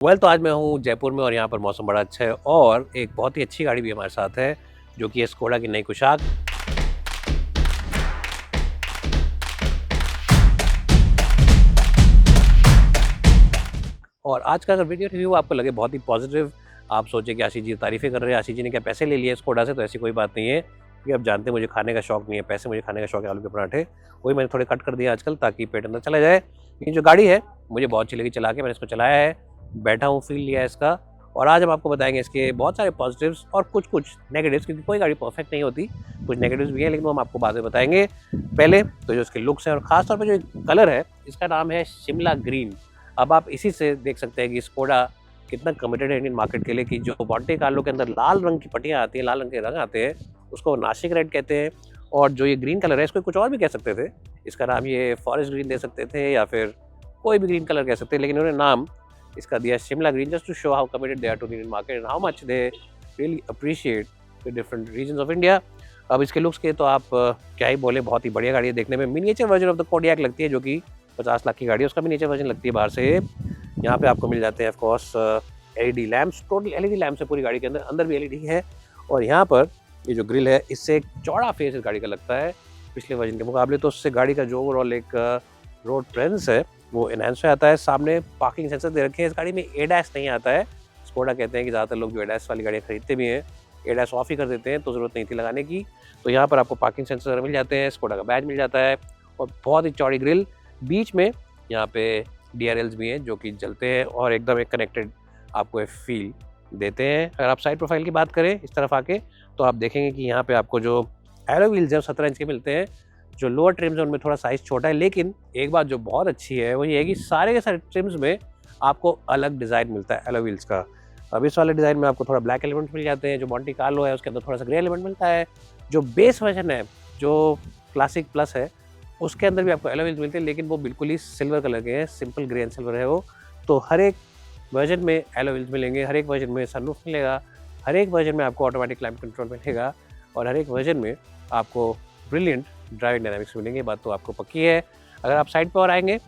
तो आज मैं हूँ जयपुर में और यहाँ पर मौसम बड़ा अच्छा है और एक बहुत ही अच्छी गाड़ी भी हमारे साथ है जो कि है स्कोडा की नई कुशाक। और आज का अगर वीडियो रिव्यू आपको लगे बहुत ही पॉजिटिव, आप सोचे कि आशीष जी तारीफ़ें कर रहे हैं, आशीष जी ने क्या पैसे ले लिए स्कोडा से, तो ऐसी कोई बात नहीं है क्योंकि आप जानते हैं मुझे खाने का शौक नहीं है, पैसे मुझे खाने का शौक है आलू के पराठे। वही मैंने थोड़े कट कर दिया आजकल ताकि पेट अंदर चला जाए। ये जो गाड़ी है मुझे बहुत अच्छी लगी चला के, मैंने इसको चलाया है, बैठा हूँ, फील लिया है इसका। और आज हम आपको बताएंगे इसके बहुत सारे पॉजिटिव्स और कुछ नेगेटिव्स, क्योंकि कोई गाड़ी परफेक्ट नहीं होती, कुछ नेगेटिव्स भी हैं लेकिन वो हम आपको बाद में बताएंगे। पहले तो जो इसके लुक्स हैं और खासतौर पर जो कलर है इसका नाम है शिमला ग्रीन। अब आप इसी से देख सकते हैं कि स्कोडा कितना कमिटेड है इंडियन मार्केट के लिए कि जो मॉन्टे कार्लो के अंदर लाल रंग की पट्टियाँ आती हैं, लाल रंग के रंग आते हैं, उसको नासिक रेड कहते हैं। और जो ये ग्रीन कलर है इसको कुछ और भी कह सकते थे, इसका नाम ये फॉरेस्ट ग्रीन दे सकते थे या फिर कोई भी ग्रीन कलर कह सकते हैं, लेकिन उन्होंने नाम इसका दिया Shimla green just to show how committed they are to the Indian market and how much they really appreciate the different regions of India. अब इसके लुक्स के तो आप क्या ही बोले, बहुत ही बढ़िया गाड़ी है देखने में। Miniature version of the Kodiak लगती है जो कि 50 लाख की गाड़ी है, उसका मिनिएचर वर्जन लगती है बाहर से। यहाँ पे आपको मिल जाते हैं of course LED lamps, total LED lamps है पूरी गाड़ी के अंदर, अंदर भी एलईडी है। और यहाँ पर ये जो ग्रिल है इससे एक चौड़ा फेस इस गाड़ी का लगता है पिछले वर्जन के मुकाबले, तो उससे गाड़ी का जो ओवरऑल एक रोड प्रेजेंस है वो एनहांस हो जाता है। सामने पार्किंग सेंसर दे रखे हैं, इस गाड़ी में एडैस नहीं आता है। स्कोडा कहते हैं कि ज़्यादातर लोग जो एडैस वाली गाड़ियाँ खरीदते भी हैं एडैस ऑफ ही कर देते हैं, तो ज़रूरत नहीं थी लगाने की। तो यहाँ पर आपको पार्किंग सेंसर मिल जाते हैं, स्कोडा का बैज मिल जाता है और बहुत ही चौड़ी ग्रिल। बीच में यहाँ पे DRLs भी हैं जो कि जलते हैं और एकदम एक कनेक्टेड आपको एक फील देते हैं। अगर आप साइड प्रोफाइल की बात करें इस तरफ आके तो आप देखेंगे कि यहाँ पे आपको जो एलो व्हील्स हैं 17 इंच के मिलते हैं। जो लोअर ट्रिम्स हैं उनमें थोड़ा साइज़ छोटा है, लेकिन एक बात जो बहुत अच्छी है वो ये है कि सारे के सारे ट्रिम्स में आपको अलग डिज़ाइन मिलता है एलो व्हील्स का। अब इस वाले डिज़ाइन में आपको थोड़ा ब्लैक एलिमेंट्स मिल जाते हैं, जो मॉन्टे कार्लो है उसके अंदर थोड़ा सा ग्रे एलिमेंट मिलता है। जो बेस वर्जन है जो क्लासिक प्लस है उसके अंदर भी आपको एलो व्हील्स मिलते हैं, लेकिन वो बिल्कुल ही सिल्वर कलर के हैं, सिंपल ग्रे एंड सिल्वर है वो। तो हर एक वर्जन में एलो व्हील्स मिलेंगे, हर एक वर्जन में सनरूफ मिलेगा, हर एक वर्जन में आपको ऑटोमेटिक क्लाइमेट कंट्रोल मिलेगा और हर एक वर्जन में आपको ब्रिलियंट ड्राइविंग डायनामिक्स मिलेंगे, बात तो आपको पक्की है। अगर आप साइड पर और आएंगे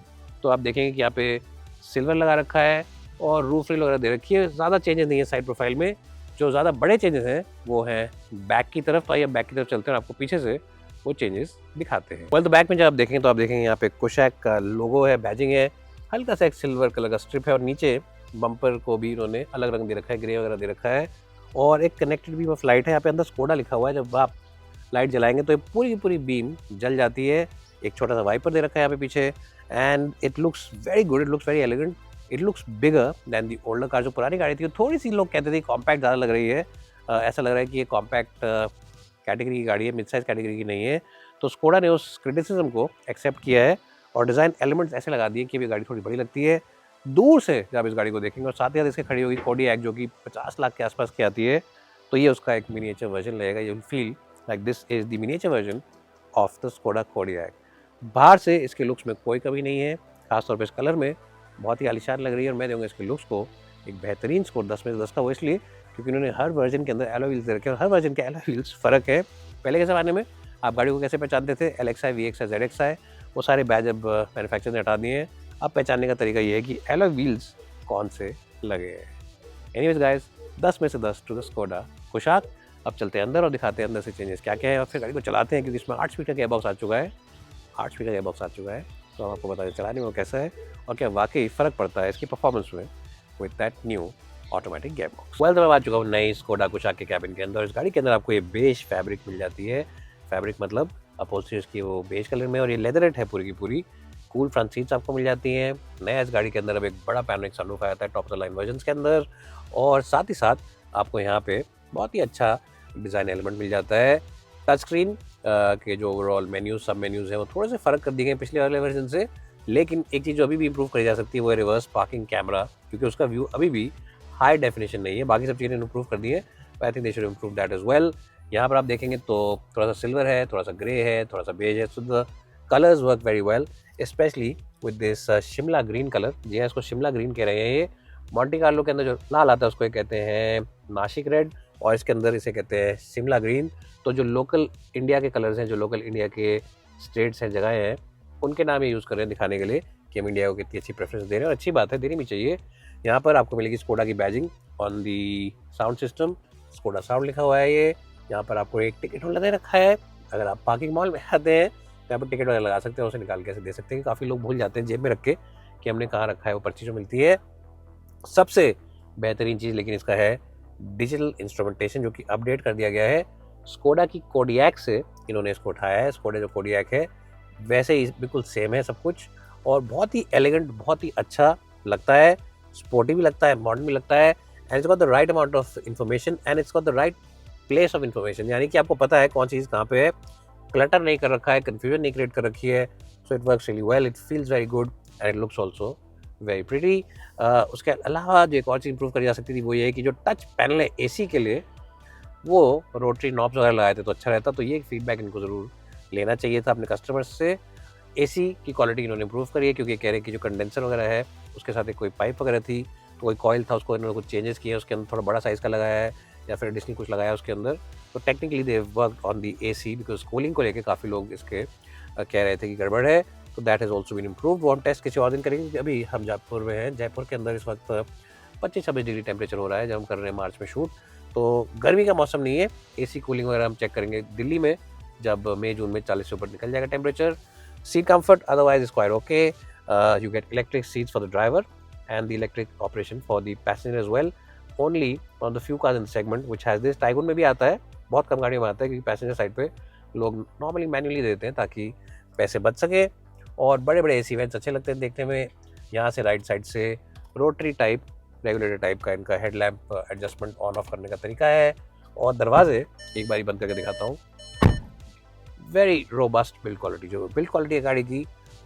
तो आप देखेंगे कि यहाँ पे सिल्वर लगा रखा है और रूफ रिल वगैरह दे रखी है। ज़्यादा चेंजेस नहीं है साइड प्रोफाइल में, जो ज़्यादा बड़े चेंजेस हैं वो हैं बैक की तरफ। आइए बैक की तरफ चलते हैं और आपको पीछे से वो चेंजेस दिखाते हैं। तो बैक में जब आप देखेंगे तो आप देखेंगे यहाँ पे कुशाक का लोगो है, बैजिंग है, हल्का सा एक सिल्वर कलर का स्ट्रिप है और नीचे बम्पर को भी इन्होंने अलग रंग दे रखा है, ग्रे वगैरह दे रखा है। और एक कनेक्टेड बीम ऑफ लाइट है, यहाँ पे अंदर स्कोडा लिखा हुआ है। जब आप लाइट जलाएंगे तो ये पूरी की पूरी बीम जल जाती है। एक छोटा सा वाइपर दे रखा है यहाँ पे पीछे and it looks very good, it looks very elegant, it looks bigger than the older car. जो पुरानी गाड़ी थी थोड़ी सी लोग कहते थे कॉम्पैक्ट ज़्यादा लग रही है, ऐसा लग रहा है कि ये कॉम्पैक्ट कैटेगरी की गाड़ी है, मिड साइज कैटेगरी की नहीं है। तो स्कोडा ने उस क्रिटिसिज्म को एक्सेप्ट किया है और डिज़ाइन एलिमेंट्स ऐसे लगा दिए कि ये गाड़ी थोड़ी बड़ी लगती है दूर से जब इस गाड़ी को देखेंगे। और साथ ही साथ इसके खड़ी होगी कोडियाक जो कि 50 लाख के आसपास की आती है, तो ये उसका एक मिनिएचर वर्जन लगेगा। You will feel like this is the miniature version of the Skoda Kodiaq. बाहर से इसके लुक्स में कोई कमी नहीं है, खासतौर पर इस कलर में बहुत ही आलीशान लग रही है और मैं दूँगा इसके लुक्स को एक बेहतरीन स्कोर 10 में से 10 का। वो इसलिए क्योंकि उन्होंने हर वर्जन के अंदर एलो व्हील्स दे रखे हैं और हर वर्जन के एलो व्हील्स फ़र्क है। पहले के ज़माने में आप गाड़ी को कैसे पहचानते थे, LXi, VXi, ZXi, वो सारे बैज अब मैन्युफैक्चरर ने हटा दिए हैं। अब पहचानने का तरीका ये है कि एलो व्हील्स कौन से लगे हैं। एनीवेज गाइस, 10 में से 10 टू द स्कोडा कुशाक। अब चलते हैं अंदर और दिखाते हैं अंदर से चेंजेस क्या क्या है और फिर गाड़ी को चलाते हैं, क्योंकि इसमें 8 स्पीड का गियर बॉक्स आ चुका है, 8 स्पीड का गियर बॉक्स आ चुका है। तो हम आपको बता दें चलाने में वो कैसा है और क्या वाकई फ़र्क पड़ता है इसकी परफॉर्मेंस में with that new automatic gear box. तो मैं आ चुका हूँ नई स्कोडा कुशाक के कैबिन के अंदर। इस गाड़ी के अंदर आपको ये बेज फैब्रिक मिल जाती है, फैब्रिक मतलब अपहोल्स्ट्री की वो बेज कलर में, और ये लेदरेट है पूरी की पूरी। कूल फ्रंट सीट्स आपको मिल जाती हैं। नया इस गाड़ी के अंदर अब एक बड़ा पैनोरामिक सनरूफ आया था top of the line versions के अंदर, और साथ ही साथ आपको यहाँ पे बहुत ही अच्छा डिज़ाइन एलिमेंट मिल जाता है। टच स्क्रीन के जो ओवरऑल मेन्यूज, सब मेन्यूज़ हैं वो थोड़े से फ़र्क कर दिए गए पिछले वाले वर्जन से, लेकिन एक चीज़ जो अभी भी इंप्रूव करी जा सकती है वो है रिवर्स पार्किंग कैमरा, क्योंकि उसका व्यू अभी भी हाई डेफिनेशन नहीं है। बाकी सब चीज़ें इंप्रूव कर दी है, I think they should improve that as well. यहाँ पर आप देखेंगे तो थोड़ा सा सिल्वर है, थोड़ा सा ग्रे है, थोड़ा सा बेज है, so the colours work very well, specially with this Shimla green colour. जी हाँ, इसको शिमला ग्रीन कह रहे हैं। ये मॉन्टे कार्लो के अंदर जो लाल आता है उसको कहते हैं नासिक रेड और इसके अंदर इसे कहते हैं शिमला ग्रीन। तो जो लोकल इंडिया के कलर्स हैं, जो लोकल इंडिया के स्टेट्स हैं, जगह हैं, उनके नाम ये यूज़ कर रहे हैं दिखाने के लिए कि हम इंडिया को कितनी अच्छी प्रेफरेंस दे रहे हैं, और अच्छी बात है, देनी भी चाहिए, यहाँ पर आपको मिलेगी स्कोडा की badging on the sound system, Skoda sound लिखा हुआ है ये। यहाँ पर आपको एक टिकट होल्डर दे रखा है, अगर आप पार्किंग मॉल में आते हैं तो यहाँ पर टिकट वगैरह लगा सकते हैं, उसे निकाल के ऐसे दे सकते हैं। काफ़ी लोग भूल जाते हैं जेब में रख के कि हमने कहाँ रखा है, वो पर्ची जो मिलती है। सबसे बेहतरीन चीज़ लेकिन इसका है डिजिटल इंस्ट्रूमेंटेशन, जो कि अपडेट कर दिया गया है। स्कोडा की कोडियक से इन्होंने इसको उठाया है। स्कोडा जो कोडियक है वैसे ही बिल्कुल सेम है सब कुछ, और बहुत ही एलिगेंट, बहुत ही अच्छा लगता है, स्पोर्टी भी लगता है, मॉडर्न भी लगता है। And it's got the right amount of information and it's got the right place of information, यानी कि आपको पता है कौन चीज़ कहाँ पे है, क्लटर नहीं कर रखा है, कन्फ्यूजन नहीं क्रिएट कर रखी है। So it works really well, it feels very good and it looks also very pretty. उसके अलावा जो एक और चीज़ इंप्रूव करी जा सकती थी वो ये है कि जो टच पैनल है एसी के लिए, वो रोटरी नॉब्स वगैरह लगाए थे तो अच्छा रहता। तो ये फीडबैक इनको ज़रूर लेना चाहिए था अपने कस्टमर्स से। एसी की क्वालिटी इन्होंने इंप्रूव करी है, क्योंकि कह रहे हैं कि जो कंडेंसर वगैरह है उसके साथ एक कोई पाइप वगैरह थी, तो कोई कॉइल था, उसको इन्होंने कुछ चेंजेस किए, उसके अंदर थोड़ा बड़ा साइज़ का लगाया है या फिर एडिशनल कुछ लगाया उसके अंदर। तो technically they work on the AC, because cooling को लेकर काफ़ी लोग इसके कह रहे थे कि गड़बड़ है। तो that has also been improve. वो हम टेस्ट किसी और दिन करेंगे, क्योंकि अभी हम जयपुर में हैं। जयपुर के अंदर इस वक्त 25-26 डिग्री टेम्परेचर हो रहा है जब हम कर रहे हैं मार्च में शूट, तो गर्मी का मौसम नहीं है। एसी कूलिंग वगैरह हम चेक करेंगे दिल्ली में, जब मई जून में 40 से ऊपर निकल जाएगा temperature. Seat comfort otherwise is quite okay. You get electric seats for the driver and the electric operation for the passenger as well. Only on the few cars in the segment which has this. Taigun में भी आता है, बहुत कम गाड़ियों में आता है, क्योंकि पैसेंजर साइड पे लोग नॉर्मली मैन्युअली देते हैं ताकि पैसे बच सके। और बड़े बड़े एसी वेंट्स अच्छे लगते हैं देखने में। यहाँ से राइट साइड से रोटरी टाइप, रेगुलेटर टाइप का इनका हेडलैम्प एडजस्टमेंट ऑन ऑफ करने का तरीका है। और दरवाजे एक बारी बंद करके दिखाता हूँ। वेरी रोबस्ट बिल्ड क्वालिटी, जो बिल्ड क्वालिटी है गाड़ी की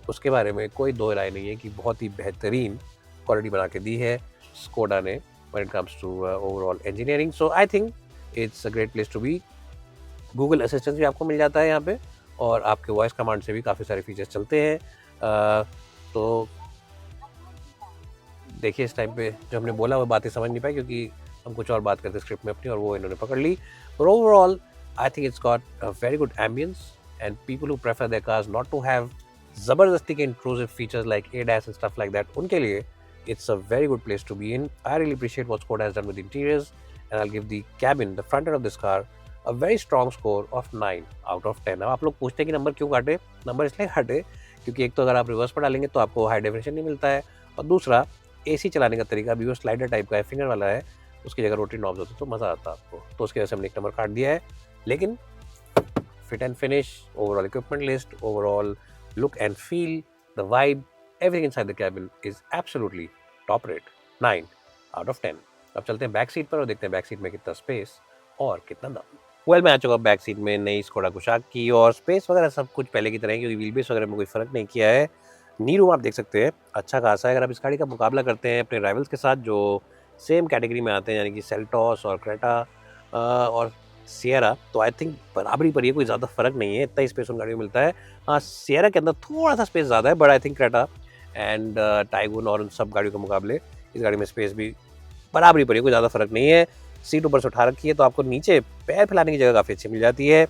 उसके बारे में कोई दो राय नहीं है कि बहुत ही बेहतरीन क्वालिटी बना के दी है स्कोडा ने when it comes to overall engineering. So I think it's a great place to be. Google assistance भी आपको मिल जाता है यहाँ पे, और आपके वॉइस कमांड से भी काफ़ी सारे फीचर्स चलते हैं। तो देखिए इस टाइम पे जो हमने बोला वो बातें समझ नहीं पाई, क्योंकि हम कुछ और बात करते स्क्रिप्ट में अपनी, और वो इन्होंने पकड़ ली। पर overall I think it's got a very good ambience, and people who prefer their cars not to have ज़बरदस्ती के intrusive features like ADAS and stuff like that, उनके लिए it's a very good place to be in. I really appreciate what Skoda has done with the interiors, and I'll give the cabin, the front end of this car, a very strong score of 9 out of 10. अब आप लोग पूछते हैं कि number क्यों काटे? Number इसलिए काटे क्योंकि एक तो अगर आप रिवर्स पर डालेंगे तो आपको हाई डेफिनेशन नहीं मिलता है, और दूसरा एसी चलाने का तरीका भी वो स्लाइडर टाइप का है, फिंगर वाला है, उसकी जगह रोटरी नॉब्स होते तो मज़ा आता आपको। तो उसकी वजह से हमने एक नंबर काट दिया है। लेकिन fit and finish, overall equipment list, overall look and feel, the vibe, everything inside the cabin is absolutely top rate, 9 out of 10। अब चलते हैं बैक सीट पर और देखते हैं बैक सीट में कितना स्पेस और कितना दाम। वेल मैं आ चुका बैक सीट में नई स्कोडा कुशाक की, और स्पेस वगैरह सब कुछ पहले की तरह है, क्योंकि व्हील बेस वगैरह में कोई फ़र्क नहीं किया है। नी रूम आप देख सकते हैं अच्छा खासा है। अगर आप इस गाड़ी का मुकाबला करते हैं अपने राइवल्स के साथ जो सेम कैटेगरी में आते हैं, यानी कि सेल्टॉस और क्रेटा और सिएरा, तो आई थिंक बराबरी पर ही, कोई ज़्यादा फर्क नहीं है, इतना ही स्पेस उन गाड़ियों में मिलता है। हाँ, सिएरा के अंदर थोड़ा सा स्पेस ज़्यादा है, but I think Creta and Tiguan और उन सब गाड़ियों के मुकाबले इस गाड़ी में स्पेस भी बराबरी पर ही, कोई ज़्यादा फर्क नहीं है। सीट ऊपर से उठा रखी है तो आपको नीचे पैर फैलाने की जगह काफ़ी अच्छी मिल जाती है।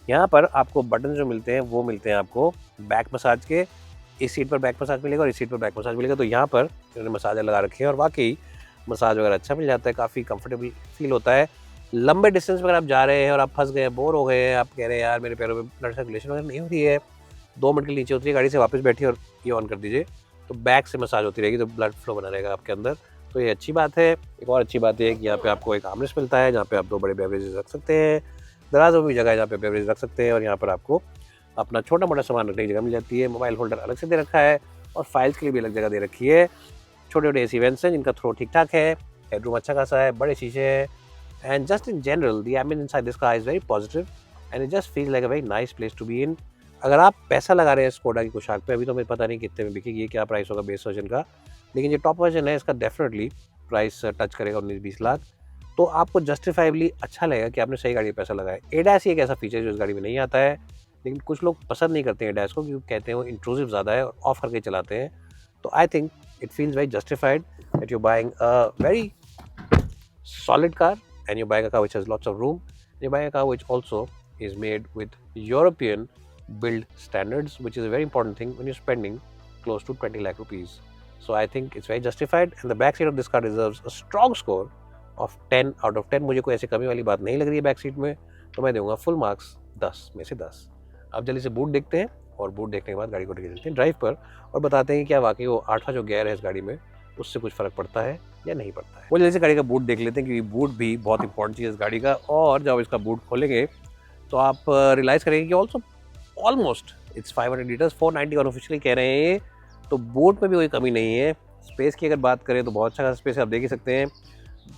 यहाँ पर आपको बटन जो मिलते हैं वो मिलते हैं आपको बैक मसाज के। इस सीट पर बैक मसाज मिलेगा और इस सीट पर बैक मसाज मिलेगा। तो यहाँ पर इन्होंने मसाजर लगा रखे हैं और वाकई मसाज वगैरह अच्छा मिल जाता है, काफ़ी कंफर्टेबल फील होता है। लंबे डिस्टेंस पर आप जा रहे हैं और आप फंस गए, बोर हो गए हैं, आप कह रहे हैं यार मेरे पैरों में ब्लड सर्कुलेशन वगैरह नहीं हो रही है, 2 मिनट के नीचे उतरिए गाड़ी से, वापस बैठिए और ये ऑन कर दीजिए, तो बैक से मसाज होती रहेगी, तो ब्लड फ्लो बना रहेगा आपके अंदर। तो ये अच्छी बात है। एक और अच्छी बात ये है कि यहाँ पे आपको एक आर्मरेस्ट मिलता है, जहाँ पे आप 2 बड़े बेवरेजेस रख सकते हैं। दराज़ों में भी जगह है जहाँ पे बेवरेज रख सकते हैं, और यहाँ पर आपको अपना छोटा मोटा सामान रखने की जगह मिल जाती है। मोबाइल होल्डर अलग से दे रखा है और फाइल्स के लिए भी अलग जगह दे रखी है। छोटे छोटे एसी वेंट्स हैं जिनका थ्रो ठीक ठाक है, हेडरूम अच्छा खासा है, बड़े शीशे हैं, and just in general the ambiance inside this car is very positive and it just feels like a very nice place to be in. अगर आप पैसा लगा रहे हैं स्कोडा की कुशाक पे, अभी तो मुझे पता नहीं कितने में बिकेगी, क्या प्राइस होगा बेस वर्जन का, लेकिन जो टॉप वर्जन है इसका डेफिनेटली प्राइस टच करेगा 19-20 लाख। तो आपको जस्टिफाइबली अच्छा लगेगा कि आपने सही गाड़ी में पैसा लगाया। एडैस ही एक ऐसा फीचर जो इस गाड़ी में नहीं आता है, लेकिन कुछ लोग पसंद नहीं करते हैं एडैस को, क्योंकि कहते हैं वो इंट्रूसिव ज़्यादा है और ऑफ करके चलाते हैं। तो I think it feels very justified that you buying a very solid car and you're buying a car which has lots of room. You're buying a car which also is made with European build standards, which is a very important thing when you're spending close to 20 lakh rupees So I think it's very justified, and the back seat of this car deserves a strong score of 10 out of 10. मुझे कोई ऐसी कमी वाली बात नहीं लग रही है बैक सीट में, तो मैं दूंगा फुल मार्क्स 10 में से 10। अब जल्दी से बूट देखते हैं, और बूट देखने के बाद गाड़ी को लेके चलते हैं ड्राइव पर और बताते हैं कि क्या वाकई वो 8वां जो गियर है इस गाड़ी में उससे कुछ फ़र्क पड़ता है या नहीं पड़ता है। वो जल्दी से गाड़ी का बूट देख लेते हैं, क्योंकि बूट भी बहुत इंपॉर्टेंट चीज़ है इस गाड़ी का। और जब इसका बूट खोलेंगे तो आप रियलाइज़ करेंगे कि also almost it's 500 litres, 490 officially कह रहे हैं ये, तो बूट में भी कोई कमी नहीं है। स्पेस की अगर बात करें तो बहुत अच्छा स्पेस आप देख ही सकते हैं।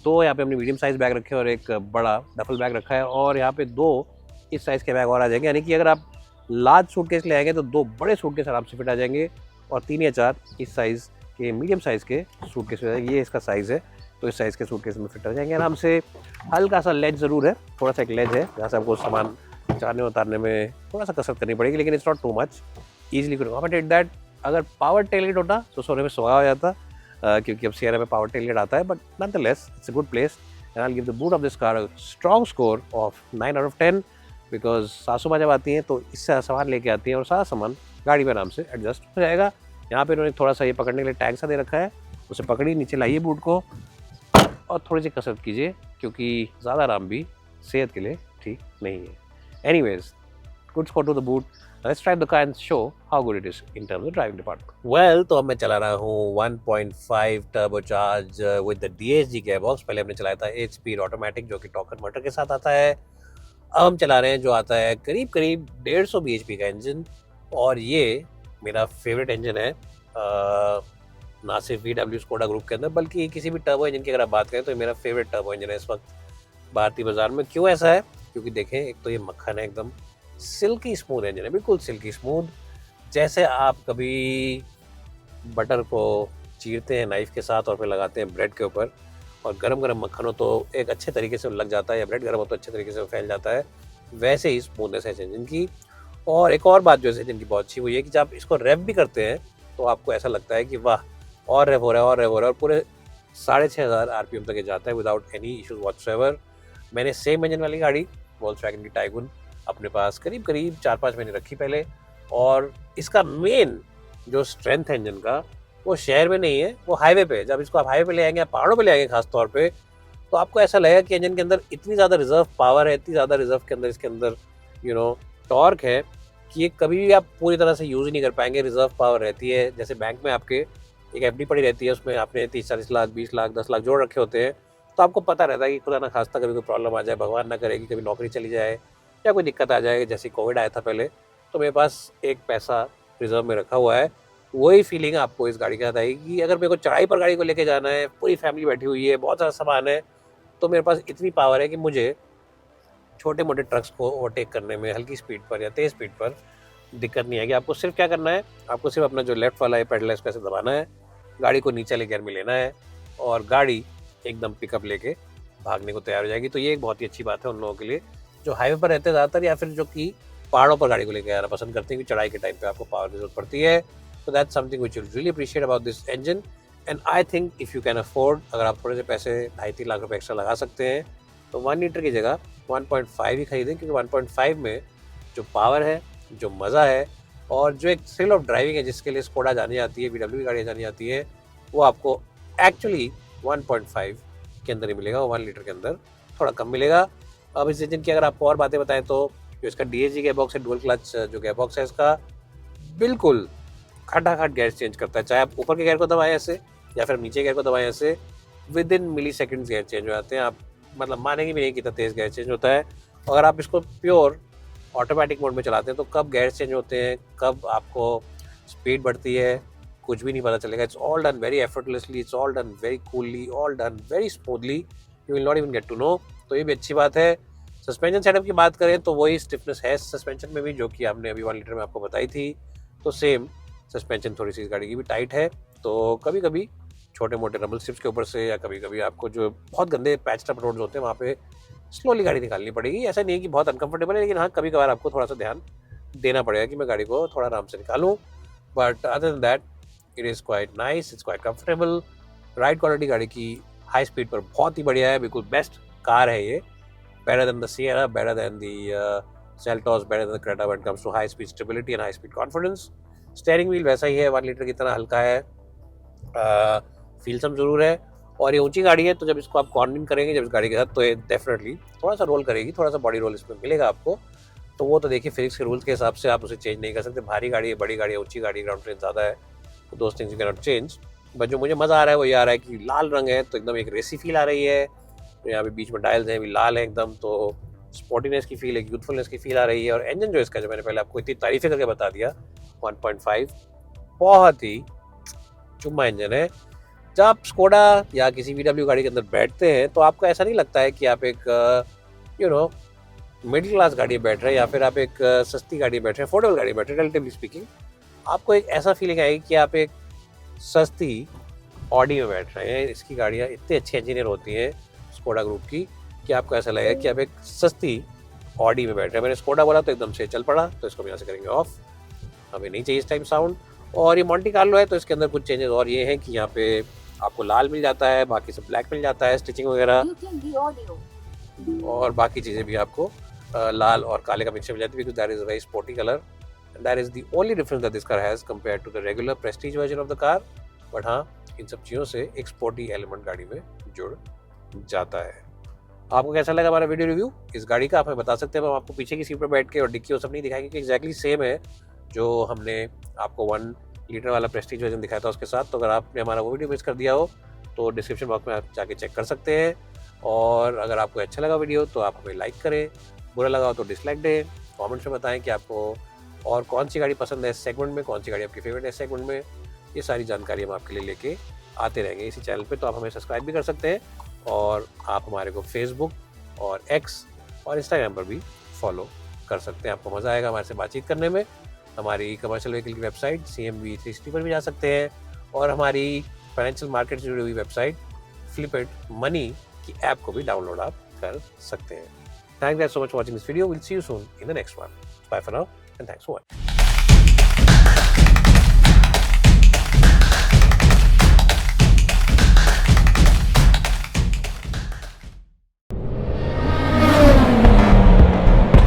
तो यहाँ पे हमने मीडियम साइज़ बैग रखे हैं और एक बड़ा डफल बैग रखा है, और यहाँ पे 2 इस साइज़ के बैग और आ जाएंगे, यानी कि अगर आप लार्ज सूटकेस ले आएंगे तो 2 बड़े सूटकेस आराम से फिट आ जाएंगे, और 3 या 4 इस साइज़ के मीडियम साइज़ के सूटकेस हो जाएंगे। ये इसका साइज़ है, तो इस साइज़ के सूटकेस में फिट हो जाएंगे आराम से। हल्का सा लेज ज़रूर है, थोड़ा सा एक लेज है जहाँ से आपको सामान चढ़ाने उतारने में थोड़ा सा कसरत करनी पड़ेगी, लेकिन it's not too much, easily could accommodate that. अगर पावर टेलगेट होता तो सोने में सोया हो जाता, क्योंकि अब सिएरा में पावर टेलगेट आता है, but nonetheless it's a good place, and I will give the boot of this car a strong score of 9 out of 10, because सासू माँ जब आती हैं तो इससे सामान लेके आती हैं और सारा सामान गाड़ी में आराम से एडजस्ट हो जाएगा। यहाँ पे उन्होंने थोड़ा सा ये पकड़ने के लिए टैग सा दे रखा है, उसे पकड़ी नीचे लाइए बूट को और थोड़ी सी कसरत कीजिए, क्योंकि ज़्यादा आराम भी सेहत के लिए ठीक नहीं है। Anyways, good score to the boot. Let's drive the car and show how good it is in terms of driving department. Well, तो अब मैं चला रहा हूँ 1.5 turbocharged with the DSG gearbox। पहले हमने चलाया था 8 स्पीड ऑटोमेटिक जो कि टॉर्क कन्वर्टर के साथ आता है। अब हम चला रहे हैं जो आता है करीब 150 bhp का इंजन, और ये मेरा फेवरेट इंजन है, ना सिर्फ VW स्कोडा ग्रुप के अंदर बल्कि किसी भी टर्बो इंजन की अगर आप बात करें तो ये मेरा फेवरेट टर्बो इंजन है इस वक्त भारतीय बाजार में। क्यों ऐसा है? क्योंकि देखें, एक तो ये मक्खन है, एकदम सिल्की स्मूथ इंजन है, बिल्कुल सिल्की स्मूथ, जैसे आप कभी बटर को चीरते हैं नाइफ के साथ और फिर लगाते हैं ब्रेड के ऊपर, और गरम गरम मक्खन हो तो एक अच्छे तरीके से लग जाता है, या ब्रेड गर्म हो तो अच्छे तरीके से फैल जाता है, वैसे ही स्मूथनेस है इस इंजन की। और एक और बात जो इस इंजन की बहुत अच्छी हुई है कि जब आप इसको रेव भी करते हैं तो आपको ऐसा लगता है कि वाह, और रेव हो रहा है और रेव हो रहा है, और पूरे 6500 RPM तक ये जाता है विदाउट एनी इशूज व्हाटसोएवर। मैंने सेम इंजन वाली गाड़ी वोल्क्सवैगन की टाइगुन अपने पास करीब 4-5 महीने रखी पहले, और इसका मेन जो स्ट्रेंथ है इंजन का वो शहर में नहीं है, वो हाईवे पे। जब इसको आप हाईवे पे ले आएंगे, पहाड़ों पे ले आएंगे खास तौर पे, तो आपको ऐसा लगेगा कि इंजन के अंदर इतनी ज़्यादा रिजर्व पावर है, इतनी ज़्यादा रिजर्व के अंदर इसके अंदर टॉर्क है कि ये कभी भी आप पूरी तरह से यूज़ ही नहीं कर पाएंगे। रिजर्व पावर रहती है, जैसे बैंक में आपके एक FD पड़ी रहती है, उसमें आपने 30-40 लाख 20 लाख 10 लाख जोड़ रखे होते हैं, तो आपको पता रहता है कि खुदा ना खास्ता कभी कोई प्रॉब्लम आ जाए, भगवान ना करे कि कभी नौकरी चली जाए या कोई दिक्कत आ जाए, जैसे कोविड आया था पहले, तो मेरे पास एक पैसा रिजर्व में रखा हुआ है। वही फीलिंग आपको इस गाड़ी के साथ आएगी कि अगर मेरे को चढ़ाई पर गाड़ी को लेके जाना है, पूरी फैमिली बैठी हुई है, बहुत सारा सामान है, तो मेरे पास इतनी पावर है कि मुझे छोटे मोटे ट्रक्स को ओवरटेक करने में हल्की स्पीड पर या तेज़ स्पीड पर दिक्कत नहीं आएगी। आपको सिर्फ क्या करना है, आपको सिर्फ अपना जो लेफ्ट वाला है पेडल है, इसको ऐसे दबाना है, गाड़ी को नीचे वाले गियर में लेना है, और गाड़ी एकदम पिकअप लेके भागने को तैयार हो जाएगी। तो ये एक बहुत ही अच्छी बात है उन लोगों के लिए जो हाईवे पर रहते हैं ज़्यादातर, या फिर जो कि पहाड़ों पर गाड़ी को लेकर आना पसंद करते हैं, कि चढ़ाई के टाइम पे आपको पावर की जरूरत पड़ती है। तो that's something which you really appreciate about this engine, and I think if you can afford, अगर आप थोड़े से पैसे 2.5-3 लाख रुपए एक्स्ट्रा लगा सकते हैं, तो 1 लीटर की जगह 1.5 ही खरीदें, क्योंकि 1.5 में जो पावर है, जो मज़ा है, और जो एक थ्रिल ऑफ ड्राइविंग है जिसके लिए स्कोडा जानी जाती है, VW की गाड़ियाँ जानी जाती है, वो आपको एक्चुअली 1.5 के अंदर ही मिलेगा, 1 लीटर के अंदर थोड़ा कम मिलेगा। अब इस इंजन की अगर आपको और बातें बताएं तो जो इसका DSG गेयरबॉक्स है, डुअल क्लच जो गेयरबॉक्स है इसका, बिल्कुल खटाखट गैस चेंज करता है। चाहे आप ऊपर के गियर को दबाएं ऐसे या फिर नीचे गियर को दबाएं ऐसे, within milliseconds gear change हो जाते हैं। आप मतलब मानेंगे भी नहीं कितना तेज़ गैस चेंज होता है। अगर आप इसको प्योर ऑटोमेटिक मोड में चलाते हैं तो कब गैस चेंज होते हैं, कब आपको स्पीड बढ़ती है, कुछ भी नहीं पता चलेगा। It's all done very effortlessly, it's all done very coolly, all done very smoothly, you will not even get to know. तो ये भी अच्छी बात है। सस्पेंशन सेटअप की बात करें तो वही स्टिफनेस है सस्पेंशन में भी, जो कि हमने अभी 1 लीटर में आपको बताई थी। तो सेम सस्पेंशन थोड़ी सी इस गाड़ी की भी टाइट है, तो कभी कभी छोटे मोटे रबल स्ट्रिप्स के ऊपर से, या कभी कभी आपको जो बहुत गंदे पैच्ड अप रोड्स होते हैं वहाँ पे स्लोली गाड़ी निकालनी पड़ेगी। ऐसा नहीं है कि बहुत अनकंफर्टेबल है, लेकिन हाँ कभी कभार आपको थोड़ा सा ध्यान देना पड़ेगा कि मैं गाड़ी को थोड़ा आराम से निकालूँ। But other than that it is quite nice, it's quite comfortable. Ride quality गाड़ी की हाई स्पीड पर बहुत ही बढ़िया है, बिल्कुल बेस्ट कार है ये। better than the Sierra, better than the Seltos, better than the Creta when it comes to high speed stability and high speed confidence. Steering wheel वैसा ही है, 1 लीटर की तरह हल्का है, फीलसम ज़रूर है। और ये ऊंची गाड़ी है, तो जब इसको आप कॉर्नरिंग करेंगे जब इस गाड़ी के साथ, तो ये डेफिनेटली थोड़ा सा रोल करेगी, थोड़ा सा बॉडी रोल इसमें मिलेगा आपको। तो वो तो देखिए फिजिक्स के रूल्स के हिसाब से आप उसे चेंज नहीं कर सकते। भारी गाड़ी है, बड़ी गाड़ी है, ऊंची गाड़ी, ग्राउंड क्लियरेंस ज़्यादा है, तो दोस्त things you can not change. But जो मुझे मज़ा आ रहा है वो ये आ रहा है कि लाल रंग है तो एकदम एक रेसी फील आ रही है। यहाँ पे बीच में डायल्स हैं, भी लाल है एकदम, तो स्पोर्टीनेस की फील, एक यूथफुलनेस की फील आ रही है। और इंजन जो इसका, जो मैंने पहले आपको इतनी तारीफें करके बता दिया, 1.5 बहुत ही चुम्मा इंजन है। जब आप स्कोडा या किसी VW गाड़ी के अंदर बैठते हैं तो आपको ऐसा नहीं लगता है कि आप एक मिडिल क्लास गाड़ी में बैठ रहे हैं या फिर आप एक सस्ती गाड़ी में बैठ रहे हैं, अफोर्डेबल गाड़ी में बैठ रहे हैं। रिलेटिवली स्पीकिंग आपको एक ऐसा फीलिंग आएगी कि आप एक सस्ती ऑडी में बैठ रहे हैं। इसकी गाड़ियाँ इतनी अच्छी इंजीनियर होती हैं स्कोडा ग्रुप की कि आपको ऐसा लगेगा कि आप एक सस्ती ऑडी में बैठ रहे हैं। मैंने स्कोडा बोला तो एकदम से चल पड़ा, तो इसको हम यहाँ से करेंगे ऑफ, हमें नहीं चाहिए इस टाइम साउंड। और ये मॉन्टी कार्लो है तो इसके अंदर कुछ चेंजेस और ये हैं कि यहाँ पे आपको लाल मिल जाता है, बाकी सब ब्लैक मिल जाता है, स्टिचिंग वगैरह, और बाकी चीज़ें भी आपको लाल और काले का मिक्सचर मिल जाती है, because that is a very sporty colour. That is the only difference that this car has compare to the regular prestige version of the car. But हाँ, इन सब चीज़ों से एक स्पोर्टी एलिमेंट गाड़ी में जुड़ जाता है। आपको कैसा लगा हमारा वीडियो रिव्यू इस गाड़ी का, आप हमें बता सकते हैं। हम आपको पीछे की सीट पर बैठ के और डिक्की और सब नहीं दिखाएंगे कि एग्जैक्टली सेम है जो हमने आपको 1 लीटर वाला प्रेस्टीज वर्जन दिखाया था उसके साथ। तो अगर आपने हमारा वो वीडियो मिस कर दिया हो तो डिस्क्रिप्शन बॉक्स में आप जाके चेक कर सकते हैं। और अगर आपको अच्छा लगा वीडियो तो आप हमें लाइक करें, बुरा लगा हो तो डिसलाइक दें, कमेंट्स में बताएं कि आपको और कौन सी गाड़ी पसंद है इस सेगमेंट में, कौन सी गाड़ी आपकी फेवरेट है इस सेगमेंट में। ये सारी जानकारी हम आपके लिए लेके आते रहेंगे इसी चैनल पे। तो आप हमें सब्सक्राइब भी कर सकते हैं और आप हमारे को फेसबुक और एक्स और इंस्टाग्राम पर भी फॉलो कर सकते हैं। आपको मज़ा आएगा हमारे से बातचीत करने में। हमारी कमर्शियल व्हीकल की वेबसाइट CMV360 पर भी जा सकते हैं और हमारी फाइनेंशियल मार्केट से जुड़ी हुई वेबसाइट फ्लिपिट मनी की ऐप को भी डाउनलोड आप कर सकते हैं। Thank you so much for watching this video. Will see you soon in the next one. Bye for now and thanks for watching.